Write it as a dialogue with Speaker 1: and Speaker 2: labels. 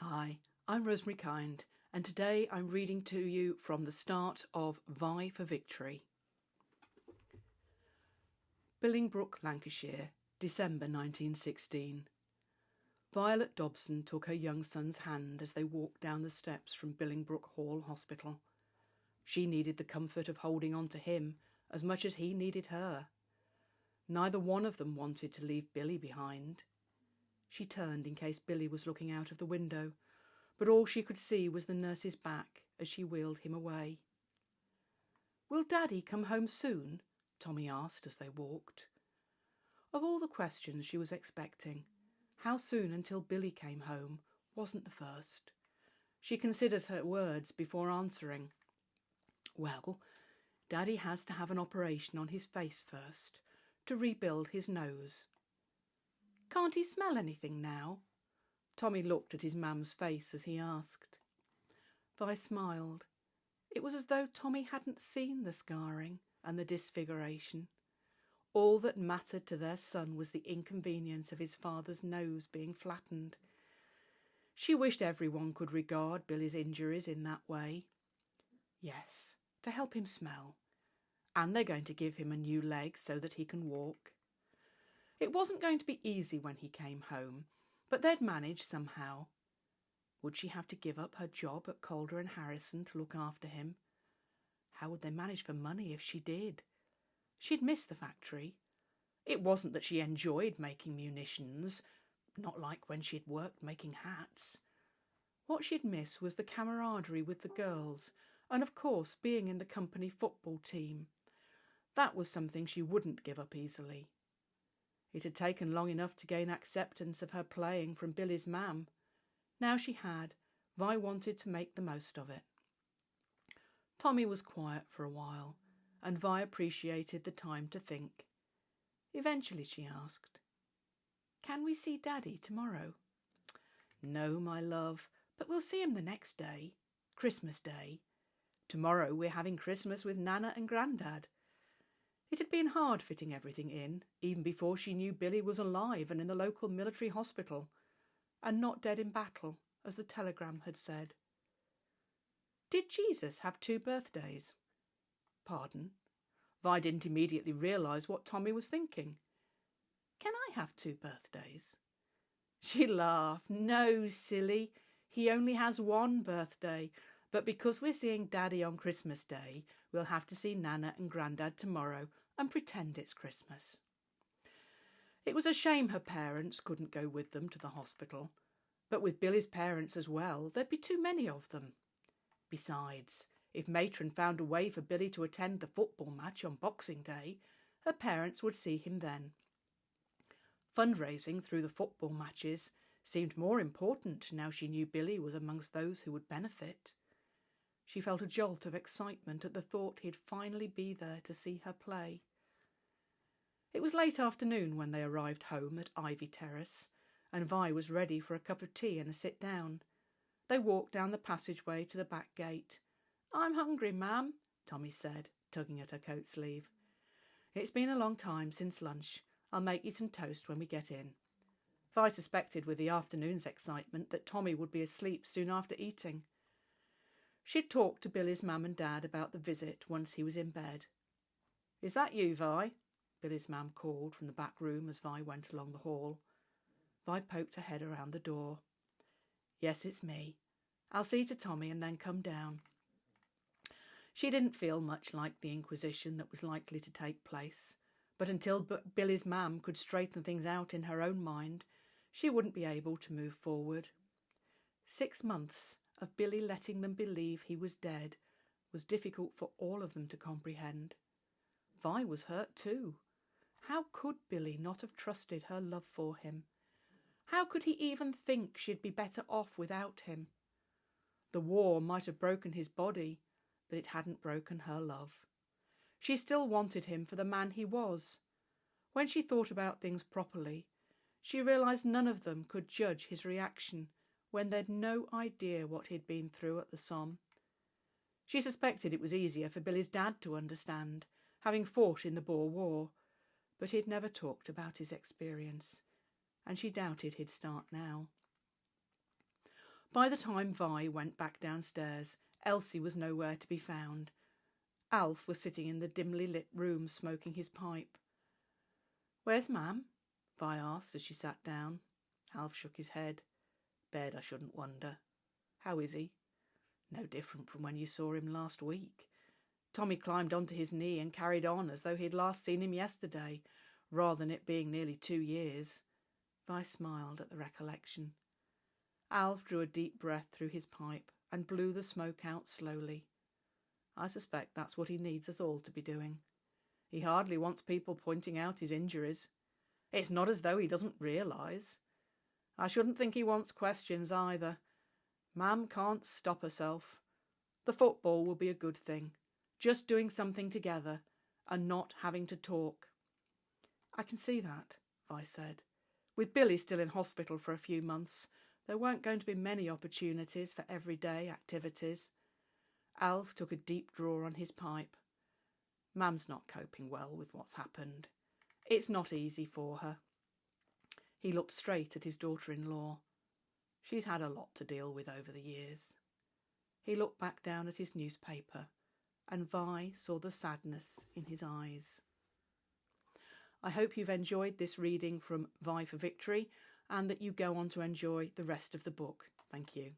Speaker 1: Hi, I'm Rosemary Kind, and today I'm reading to you from the start of Vie for Victory. Billingbrook, Lancashire, December 1916. Violet Dobson took her young son's hand as they walked down the steps from Billingbrook Hall Hospital. She needed the comfort of holding on to him as much as he needed her. Neither one of them wanted to leave Billy behind. She turned in case Billy was looking out of the window, but all she could see was the nurse's back as she wheeled him away. "Will Daddy come home soon?" Tommy asked as they walked. Of all the questions she was expecting, how soon until Billy came home wasn't the first. She considered her words before answering. "Well, Daddy has to have an operation on his face first, to rebuild his nose." "Can't he smell anything now?" Tommy looked at his mam's face as he asked. Vi smiled. It was as though Tommy hadn't seen the scarring and the disfiguration. All that mattered to their son was the inconvenience of his father's nose being flattened. She wished everyone could regard Billy's injuries in that way. Yes, to help him smell. And they're going to give him a new leg so that he can walk. It wasn't going to be easy when he came home, but they'd manage somehow. Would she have to give up her job at Calder and Harrison to look after him? How would they manage for money if she did? She'd miss the factory. It wasn't that she enjoyed making munitions, not like when she'd worked making hats. What she'd miss was the camaraderie with the girls, and of course being in the company football team. That was something she wouldn't give up easily. It had taken long enough to gain acceptance of her playing from Billy's mam. Now she had, Vi wanted to make the most of it. Tommy was quiet for a while, and Vi appreciated the time to think. Eventually she asked, "Can we see Daddy tomorrow?" "No, my love, but we'll see him the next day, Christmas Day. Tomorrow we're having Christmas with Nana and Grandad." It had been hard fitting everything in, even before she knew Billy was alive and in the local military hospital, and not dead in battle, as the telegram had said. Did Jesus have 2 birthdays? Pardon? Vi didn't immediately realise what Tommy was thinking. Can I have 2 birthdays? She laughed. "No, silly. He only has 1 birthday. But because we're seeing Daddy on Christmas Day, we'll have to see Nana and Grandad tomorrow and pretend it's Christmas." It was a shame her parents couldn't go with them to the hospital, but with Billy's parents as well, there'd be too many of them. Besides, if Matron found a way for Billy to attend the football match on Boxing Day, her parents would see him then. Fundraising through the football matches seemed more important now she knew Billy was amongst those who would benefit. She felt a jolt of excitement at the thought he'd finally be there to see her play. It was late afternoon when they arrived home at Ivy Terrace, and Vi was ready for a cup of tea and a sit-down. They walked down the passageway to the back gate. "I'm hungry, ma'am," Tommy said, tugging at her coat sleeve. "It's been a long time since lunch. I'll make you some toast when we get in." Vi suspected with the afternoon's excitement that Tommy would be asleep soon after eating. She'd talked to Billy's mam and dad about the visit once he was in bed. "Is that you, Vi?" Billy's mam called from the back room as Vi went along the hall. Vi poked her head around the door. "Yes, it's me. I'll see to Tommy and then come down." She didn't feel much like the inquisition that was likely to take place, but until Billy's mam could straighten things out in her own mind, she wouldn't be able to move forward. 6 months of Billy letting them believe he was dead was difficult for all of them to comprehend. Vi was hurt too. How could Billy not have trusted her love for him? How could he even think she'd be better off without him? The war might have broken his body, but it hadn't broken her love. She still wanted him for the man he was. When she thought about things properly, she realised none of them could judge his reaction when they'd no idea what he'd been through at the Somme. She suspected it was easier for Billy's dad to understand, having fought in the Boer War, but he'd never talked about his experience, and she doubted he'd start now. By the time Vi went back downstairs, Elsie was nowhere to be found. Alf was sitting in the dimly lit room smoking his pipe. "Where's Mam?" Vi asked as she sat down. Alf shook his head. "Bed, I shouldn't wonder. How is he?" "No different from when you saw him last week." Tommy climbed onto his knee and carried on as though he had last seen him yesterday, rather than it being nearly 2 years. Vi smiled at the recollection. Alf drew a deep breath through his pipe and blew the smoke out slowly. "I suspect that's what he needs us all to be doing. He hardly wants people pointing out his injuries. It's not as though he doesn't realise. I shouldn't think he wants questions either. Mam can't stop herself. The football will be a good thing. Just doing something together and not having to talk." "I can see that," Vi said. "With Billy still in hospital for a few months, there weren't going to be many opportunities for everyday activities." Alf took a deep draw on his pipe. "Mam's not coping well with what's happened. It's not easy for her." He looked straight at his daughter-in-law. "She's had a lot to deal with over the years." He looked back down at his newspaper, and Vi saw the sadness in his eyes. I hope you've enjoyed this reading from Vi for Victory, and that you go on to enjoy the rest of the book. Thank you.